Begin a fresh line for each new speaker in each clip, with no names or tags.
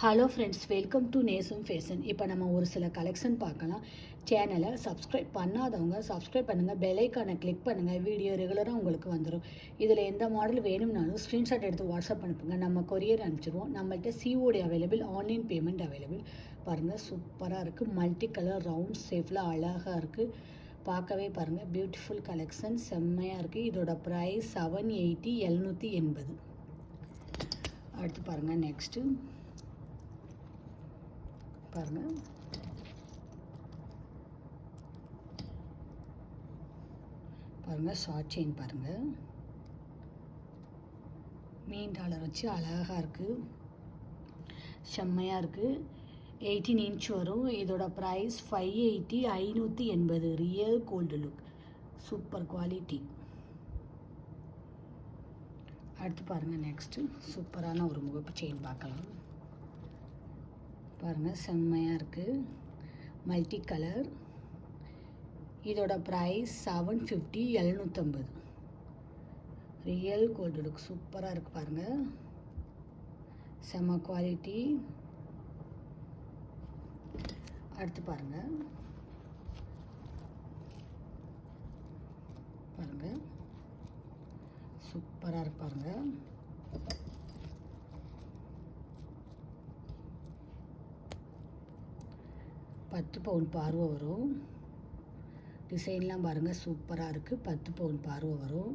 Hello friends, welcome to நேசம் fashion. இப்போ நம்ம ஒரு சில கலெக்ஷன் பார்க்கலாம். சேனலை சப்ஸ்கிரைப் பண்ணாதவங்க சப்ஸ்கிரைப் பண்ணுங்கள், பெல்லைக்கானை கிளிக் பண்ணுங்கள். வீடியோ ரெகுலராக உங்களுக்கு வந்துடும். இதில் எந்த மாடல் வேணும்னாலும் ஸ்க்ரீன்ஷாட் எடுத்து வாட்ஸ்அப் அனுப்புங்க, நம்ம கொரியர் அனுப்பிச்சிடுவோம். நம்மள்கிட்ட COD available, online payment available. பாருங்கள், சூப்பராக இருக்குது. மல்டி கலர் ரவுண்ட் ஷேப்பில் அழகாக இருக்குது. பார்க்கவே பாருங்கள், பியூட்டிஃபுல் கலெக்ஷன், செம்மையாக இருக்குது. இதோட ப்ரைஸ் 780, 780. அடுத்து பாருங்கள், நெக்ஸ்ட்டு பாருங்கள், ஷார்ட் செயின் பாருங்கள், மீன் டாலர் வச்சு அழகாக இருக்குது, செம்மையாக இருக்குது. 18 இன்ச் வரும். இதோட price 580, 580. Real gold look, super quality. அடுத்து பாருங்கள், நெக்ஸ்ட்டு சூப்பரான ஒரு முகப்பு செயின் பார்க்கலாம். பாருங்கள், செம்மையாக இருக்குது, மல்டி கலர். இதோட ப்ரைஸ் 750, 750. ரியல் கோல்டு லுக், சூப்பராக இருக்குது பாருங்கள், செம்ம குவாலிட்டி. அடுத்து பாருங்கள், சூப்பராக இருக்கு பாருங்கள். பத்து பவுன் பார்வை வரும். டிசைன்லாம் பாருங்கள், சூப்பராக இருக்குது. 10 பவுன் பார்வை வரும்.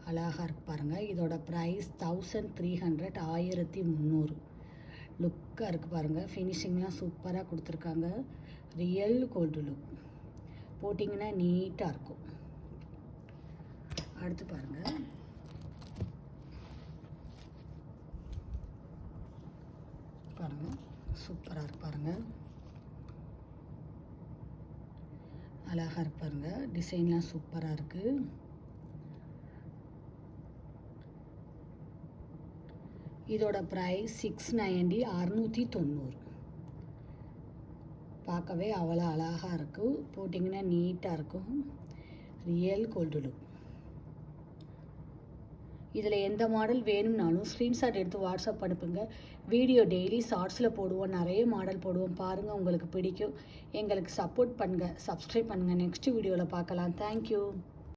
அழகாக இருக்குது பாருங்கள். இதோட ப்ரைஸ் 1300, 1300. லுக்காக இருக்குது பாருங்கள். ஃபினிஷிங்லாம் சூப்பராக கொடுத்துருக்காங்க. ரியல் கோல்டு லுக், போட்டிங்கன்னா நீட்டாக இருக்கும். அடுத்து பாருங்கள், சூப்பராக இருக்கு பாருங்கள், அழகாக இருக்கு பாருங்கள். டிசைன்லாம் சூப்பராக இருக்குது. இதோட ப்ரைஸ் 690, 690. பார்க்கவே அவ்வளோ அழகாக இருக்கும். போட்டிங்கன்னா நீட்டாக இருக்கும். Real gold look. இதில் எந்த மாடல் வேணும்னாலும் ஸ்க்ரீன்ஷாட் எடுத்து வாட்ஸ்அப் அனுப்புங்க. வீடியோ டெய்லி ஷார்ட்ஸில் போடுவோம், நிறைய மாடல் போடுவோம். பாருங்கள், உங்களுக்கு பிடிக்கும். எங்களுக்கு சப்போர்ட் பண்ணுங்கள், சப்ஸ்கிரைப் பண்ணுங்கள். நெக்ஸ்ட் வீடியோவில் பார்க்கலாம். தேங்க்யூ.